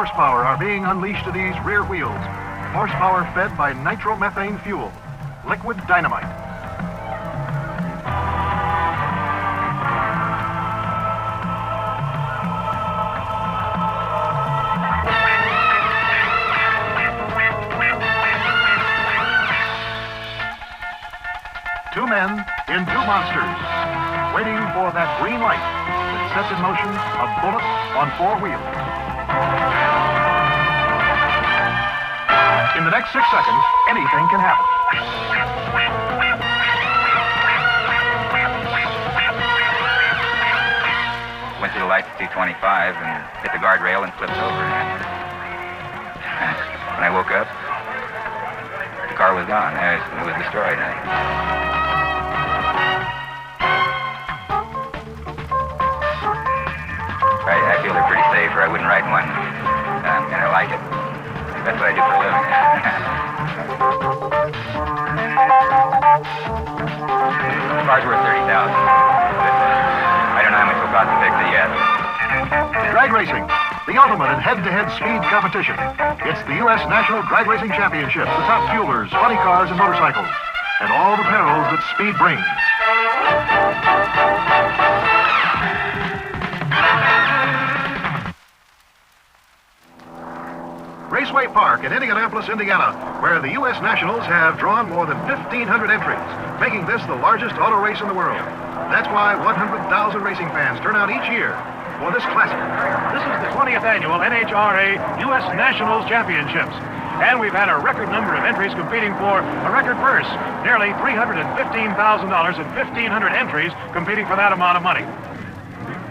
horsepower are being unleashed to these rear wheels. Horsepower fed by nitromethane fuel, liquid dynamite. Two men in two monsters, waiting for that green light that sets in motion a bullet on four wheels. In the next 6 seconds, anything can happen. Went through the lights at 225 and hit the guardrail and flipped over. When I woke up, the car was gone. It was destroyed. I feel they're pretty safe, or I wouldn't ride in one, and I like it. That's what I do for a living. The car's worth $30,000, but I don't know how much it'll cost to fix it yet. Drag racing, the ultimate in head-to-head speed competition. It's the U.S. National Drag Racing Championships, the top fuelers, funny cars, and motorcycles, and all the perils that speed brings. Raceway Park in Indianapolis, Indiana, where the U.S. Nationals have drawn more than 1,500 entries, making this the largest auto race in the world. That's why 100,000 racing fans turn out each year for this classic. This is the 20th annual NHRA U.S. Nationals Championships, and we've had a record number of entries competing for a record purse, nearly $315,000 and 1,500 entries competing for that amount of money.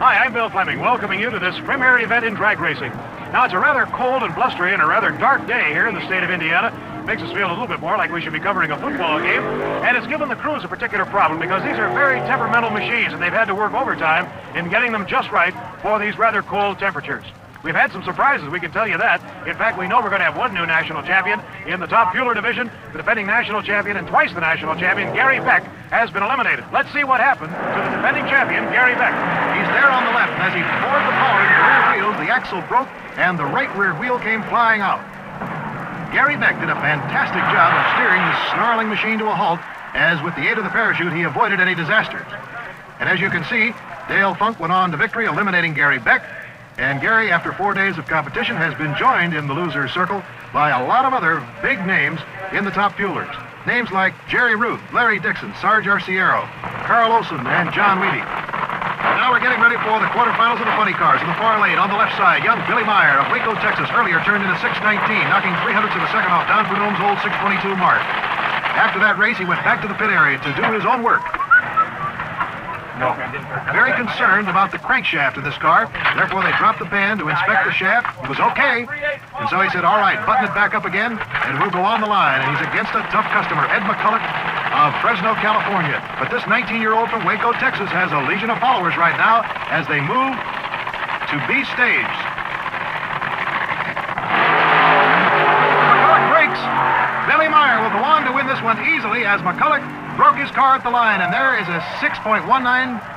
Hi, I'm Bill Fleming, welcoming you to this premier event in drag racing. Now, it's a rather cold and blustery and a rather dark day here in the state of Indiana. Makes us feel a little bit more like we should be covering a football game. And it's given the crews a particular problem because these are very temperamental machines and they've had to work overtime in getting them just right for these rather cold temperatures. We've had some surprises, we can tell you that. In fact, we know we're going to have one new national champion in the top fueler division. The defending national champion and twice the national champion, Gary Beck, has been eliminated. Let's see what happened to the defending champion, Gary Beck. He's there on the left, and as he poured the power into the rear wheels, the axle broke, and the right rear wheel came flying out. Gary Beck did a fantastic job of steering the snarling machine to a halt, as with the aid of the parachute, he avoided any disasters. And as you can see, Dale Funk went on to victory, eliminating Gary Beck. And Gary, after 4 days of competition, has been joined in the loser's circle by a lot of other big names in the top fuelers. Names like Jerry Ruth, Larry Dixon, Sarge Arciero, Carl Olson, and John Weedy. Now we're getting ready for the quarterfinals of the funny cars. In the far lane, on the left side, young Billy Meyer of Waco, Texas, earlier turned into 619, knocking 300ths of a second off Don Prudhomme's old 622 mark. After that race, he went back to the pit area to do his own work. Very concerned about the crankshaft of this car. Therefore, they dropped the band to inspect the shaft. It was okay. And so he said, all right, button it back up again, and we'll go on the line. And he's against a tough customer, Ed McCulloch of Fresno, California. But this 19-year-old from Waco, Texas, has a legion of followers right now as they move to B stage. McCulloch breaks. Billy Meyer will go on to win this one easily as McCulloch broke his car at the line, and there is a 6.19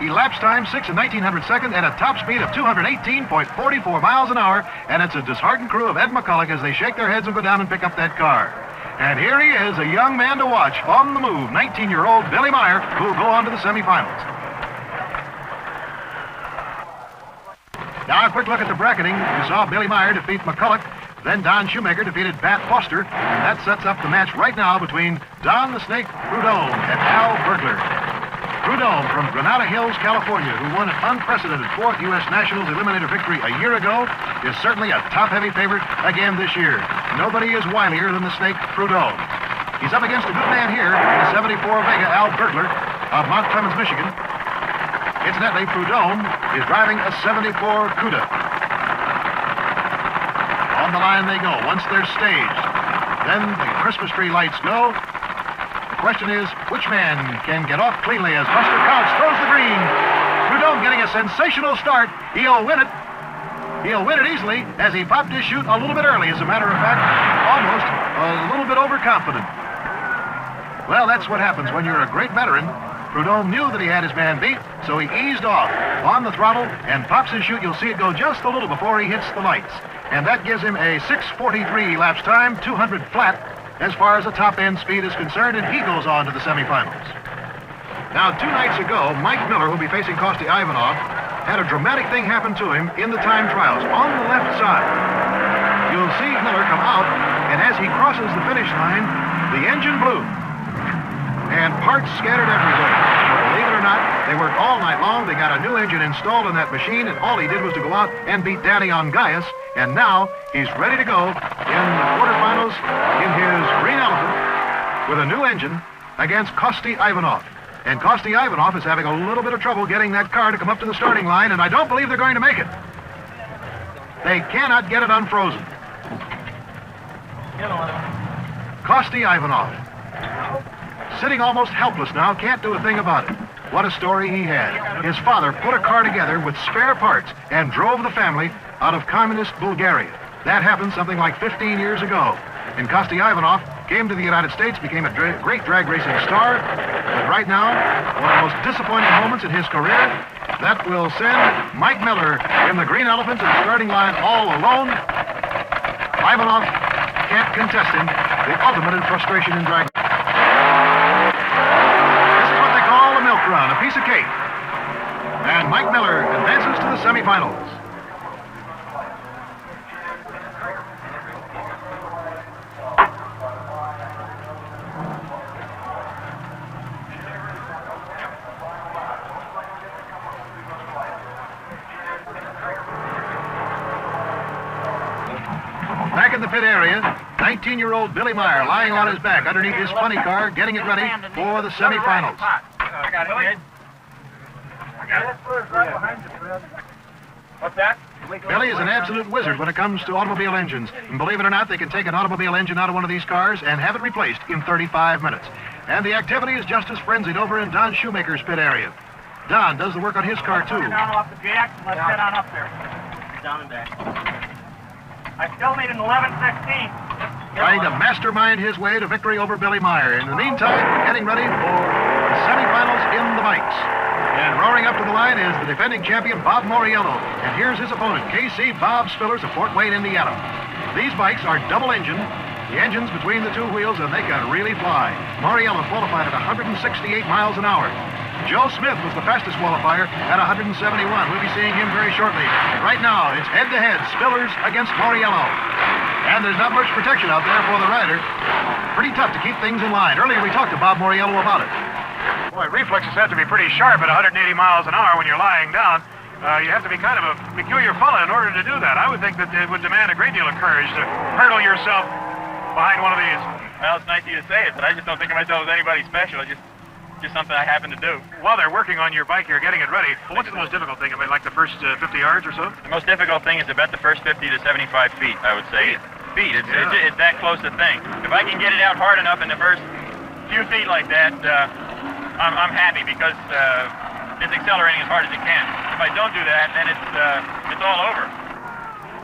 elapsed time, 6 and 1900 seconds, and a top speed of 218.44 miles an hour, and it's a disheartened crew of Ed McCulloch as they shake their heads and go down and pick up that car. And here he is, a young man to watch, on the move, 19-year-old Billy Meyer, who will go on to the semifinals. Now a quick look at the bracketing. You saw Billy Meyer defeat McCulloch. Then Don Shoemaker defeated Bat Foster, and that sets up the match right now between Don the Snake Prudhomme and Al Bergler. Prudhomme from Granada Hills, California, who won an unprecedented 4th U.S. Nationals Eliminator victory a year ago, is certainly a top-heavy favorite again this year. Nobody is wilier than the Snake Prudhomme. He's up against a good man here, the 74 Vega, Al Bergler of Mount Clemens, Michigan. Incidentally, Prudhomme is driving a 74 Cuda. On the line they go, once they're staged. Then the Christmas tree lights go. The question is, which man can get off cleanly as Buster Couch throws the green? Prudhomme getting a sensational start. He'll win it. He'll win it easily as he popped his chute a little bit early, as a matter of fact, almost a little bit overconfident. Well, that's what happens when you're a great veteran Prudhomme knew that he had his man beat, so he eased off on the throttle and pops his chute. You'll see it go just a little before he hits the lights. And that gives him a 6:43 laps time, 200 flat, as far as the top-end speed is concerned, and he goes on to the semifinals. Now, 2 nights ago, Mike Miller, who'll be facing Kosti Ivanov, had a dramatic thing happen to him in the time trials. On the left side, you'll see Miller come out, and as he crosses the finish line, the engine blew, and parts scattered everywhere. But believe it or not, they worked all night long. They got a new engine installed in that machine, and all he did was to go out and beat Danny on Gaius, and now he's ready to go in the quarterfinals in his Green Elephant with a new engine against Kosti Ivanov. And Kosti Ivanov is having a little bit of trouble getting that car to come up to the starting line, and I don't believe they're going to make it. They cannot get it unfrozen. Kosti Ivanov, sitting almost helpless now, can't do a thing about it. What a story he had. His father put a car together with spare parts and drove the family out of communist Bulgaria. That happened something like 15 years ago. And Kosti Ivanov came to the United States, became a great drag racing star. But right now, one of the most disappointing moments in his career, that will send Mike Miller in the Green Elephant to the starting line all alone. Ivanov can't contest him, the ultimate in frustration in drag. This is what they call a milk run, a piece of cake. And Mike Miller advances to the semifinals. Back in the pit area, 19-year-old Billy Meyer lying on his back underneath his funny car, getting it ready for the semifinals. I got it, kid. What's that? Billy is an absolute wizard when it comes to automobile engines. And believe it or not, they can take an automobile engine out of one of these cars and have it replaced in 35 minutes. And the activity is just as frenzied over in Don Shoemaker's pit area. Don does the work on his car, too. Down off the jack, let's get on up there. Down and back. I still need an 11:16. Trying to mastermind his way to victory over Billy Meyer. In the meantime, getting ready for the semifinals in the bikes. And roaring up to the line is the defending champion, Bob Moriello. And here's his opponent, KC Bob Spillers of Fort Wayne, Indiana. These bikes are double engine. The engine's between the 2 wheels, and they can really fly. Moriello qualified at 168 miles an hour. Joe Smith was the fastest qualifier at 171. We'll be seeing him very shortly. Right now, it's head-to-head, Spillers against Moriello. And there's not much protection out there for the rider. Pretty tough to keep things in line. Earlier, we talked to Bob Moriello about it. Boy, reflexes have to be pretty sharp at 180 miles an hour when you're lying down. You have to be kind of a peculiar fella in order to do that. I would think that it would demand a great deal of courage to hurdle yourself behind one of these. Well, it's nice of you to say it, but I just don't think of myself as anybody special. It's just something I happen to do. While they're working on your bike, you're getting it ready. What's the most difficult thing? I mean, like the first 50 yards or so? The most difficult thing is about the first 50 to 75 feet, I would say. Feet. It's that close a thing. If I can get it out hard enough in the first few feet like that, I'm happy because it's accelerating as hard as it can. If I don't do that, then it's all over.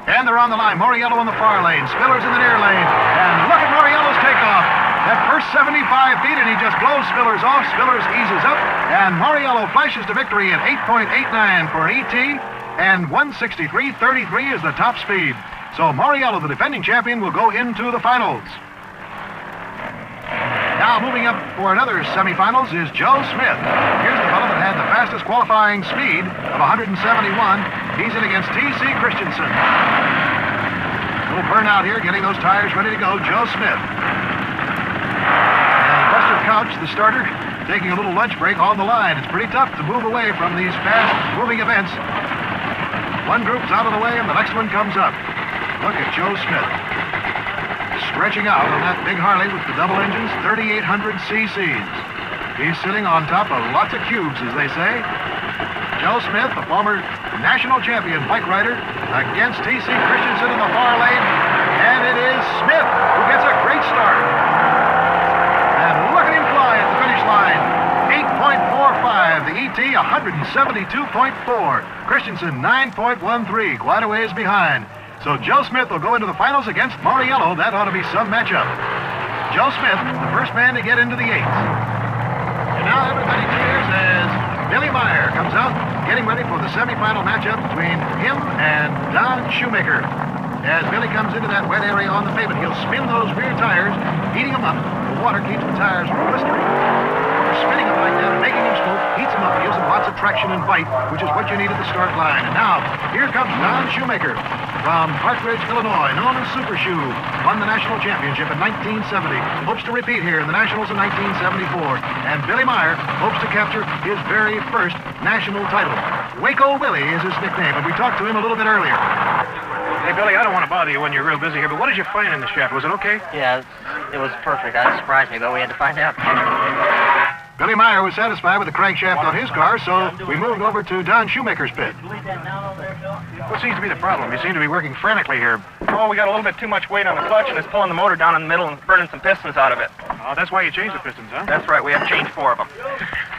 And they're on the line. Moriello in the far lane. Spillers in the near lane. And look at Moriello's takeoff. That first 75 feet, and he just blows Spillers off. Spillers eases up, and Moriello flashes to victory at 8.89 for ET, and 163.33 is the top speed. So Moriello, the defending champion, will go into the finals. Now moving up for another semifinals is Joe Smith. Here's the fellow that had the fastest qualifying speed of 171. He's in against T.C. Christensen. Little burnout here, getting those tires ready to go. Joe Smith. And Buster Couch, the starter, taking a little lunch break on the line. It's pretty tough to move away from these fast-moving events. One group's out of the way, and the next one comes up. Look at Joe Smith. Stretching out on that big Harley with the double engines, 3,800 cc's. He's sitting on top of lots of cubes, as they say. Joe Smith, the former national champion bike rider, against T.C. Christensen in the far lane. And it is Smith who gets a great start. And look at him fly at the finish line. 8.45. The ET, 172.4. Christensen, 9.13. Quite a ways behind. So Joe Smith will go into the finals against Moriello. That ought to be some matchup. Joe Smith, the first man to get into the 8s. And now everybody cheers as Billy Meyer comes out, getting ready for the semifinal matchup between him and Don Shoemaker. As Billy comes into that wet area on the pavement, he'll spin those rear tires, heating them up. The water keeps the tires from blistering. Spinning them like that and making them smoke, heats them up, gives them lots of traction and bite, which is what you need at the start line. And now, here comes Don Shoemaker from Partridge, Illinois, known as Super Shoe. Won the national championship in 1970. Hopes to repeat here in the Nationals in 1974. And Billy Meyer hopes to capture his very first national title. Waco Willie is his nickname, and we talked to him a little bit earlier. Hey, Billy, I don't want to bother you when you're real busy here, but what did you find in the shaft? Was it okay? Yeah, it was perfect. That surprised me, but we had to find out. Billy Meyer was satisfied with the crankshaft on his car, so we moved over to Don Shoemaker's pit. What seems to be the problem? You seem to be working frantically here. Oh, we got a little bit too much weight on the clutch, and it's pulling the motor down in the middle and burning some pistons out of it. Oh, that's why you changed the pistons, huh? That's right, we have to change 4 of them.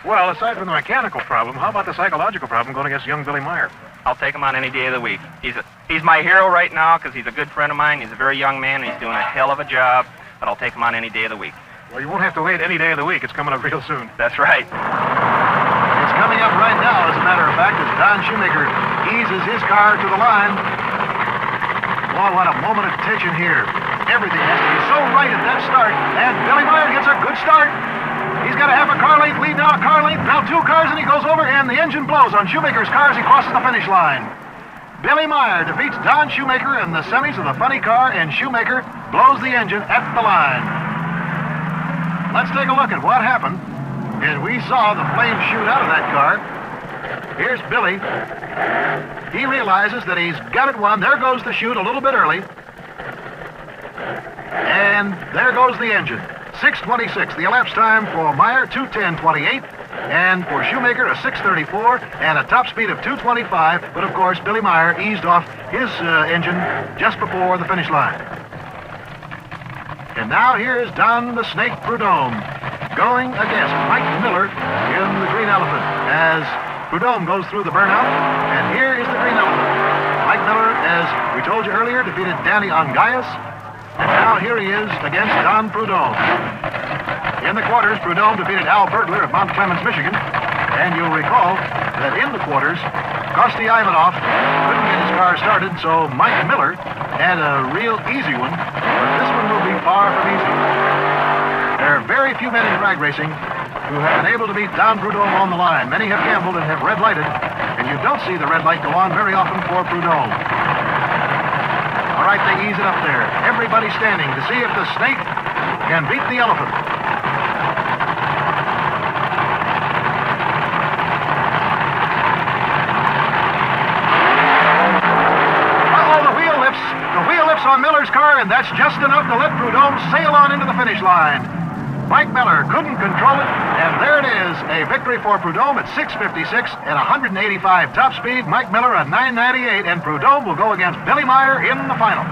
Well, aside from the mechanical problem, how about the psychological problem going against young Billy Meyer? I'll take him on any day of the week. He's my hero right now because he's a good friend of mine. He's a very young man, and he's doing a hell of a job, but I'll take him on any day of the week. Well, you won't have to wait any day of the week. It's coming up real soon. That's right. It's coming up right now, as a matter of fact, as Don Shoemaker eases his car to the line. Boy, what a moment of tension here. Everything has to be so right at that start, and Billy Meyer gets a good start. He's got a half a car length lead now, a car length, now 2 cars, and he goes over, and the engine blows on Shoemaker's car as he crosses the finish line. Billy Meyer defeats Don Shoemaker in the semis of the funny car, and Shoemaker blows the engine at the line. Let's take a look at what happened. And we saw the flames shoot out of that car. Here's Billy. He realizes that he's got it won. There goes the chute a little bit early. And there goes the engine. 6:26, the elapsed time for Meyer, 2:10:28. And for Shoemaker, a 6:34 and a top speed of 2:25. But of course, Billy Meyer eased off his engine just before the finish line. And now here's Don the Snake Prudhomme going against Mike Miller in the Green Elephant as Prudhomme goes through the burnout. And here is the Green Elephant. Mike Miller, as we told you earlier, defeated Danny Ongaias. And now here he is against Don Prudhomme. In the quarters, Prudhomme defeated Al Bergler of Mount Clemens, Michigan. And you'll recall that in the quarters, Kosti Ivanov couldn't get his car started, so Mike Miller had a real easy one, but this one will be far from easy. There are very few men in drag racing who have been able to beat Don Prudhomme on the line. Many have gambled and have red-lighted, and you don't see the red light go on very often for Prudhomme. All right, they ease it up there. Everybody standing to see if the snake can beat the elephant. On Miller's car, and that's just enough to let Prudhomme sail on into the finish line. Mike Miller couldn't control it, and there it is, a victory for Prudhomme at 6:56 and 185 top speed. Mike Miller at 9:98, and Prudhomme will go against Billy Meyer in the final.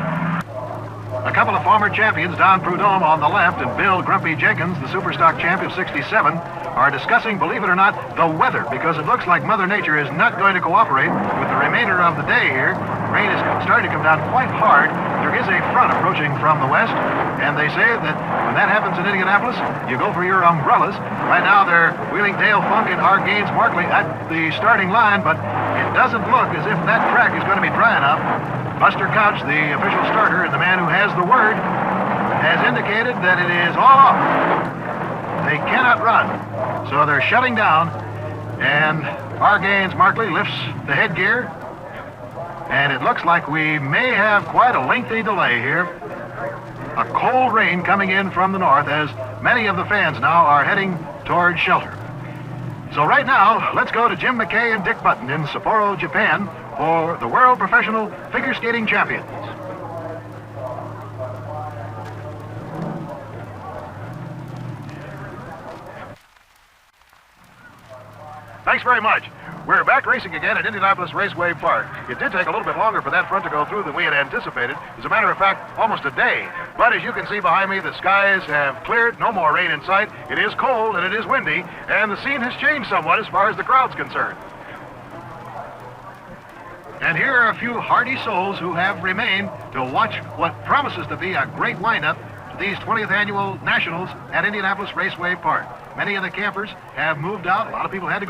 A couple of former champions, Don Prudhomme on the left and Bill Grumpy Jenkins, the Superstock champ of '67, are discussing, believe it or not, the weather, because it looks like Mother Nature is not going to cooperate with the remainder of the day here. Rain is starting to come down quite hard. There is a front approaching from the west, and they say that when that happens in Indianapolis, you go for your umbrellas. Right now, they're wheeling Dale Funk and R. Gaines Markley at the starting line, but it doesn't look as if that track is going to be dry enough. Buster Couch, the official starter and the man who has the word, has indicated that it is all off. They cannot run, so they're shutting down, and R. Gaines Markley lifts the headgear, and it looks like we may have quite a lengthy delay here. A cold rain coming in from the north as many of the fans now are heading towards shelter. So right now, let's go to Jim McKay and Dick Button in Sapporo, Japan for the World Professional Figure Skating Champions. Thanks very much. We're back racing again at Indianapolis Raceway Park. It did take a little bit longer for that front to go through than we had anticipated. As a matter of fact, almost a day. But as you can see behind me, the skies have cleared. No more rain in sight. It is cold and it is windy, and the scene has changed somewhat as far as the crowd's concerned. And here are a few hardy souls who have remained to watch what promises to be a great lineup these 20th annual Nationals at Indianapolis Raceway Park. Many of the campers have moved out. A lot of people had to go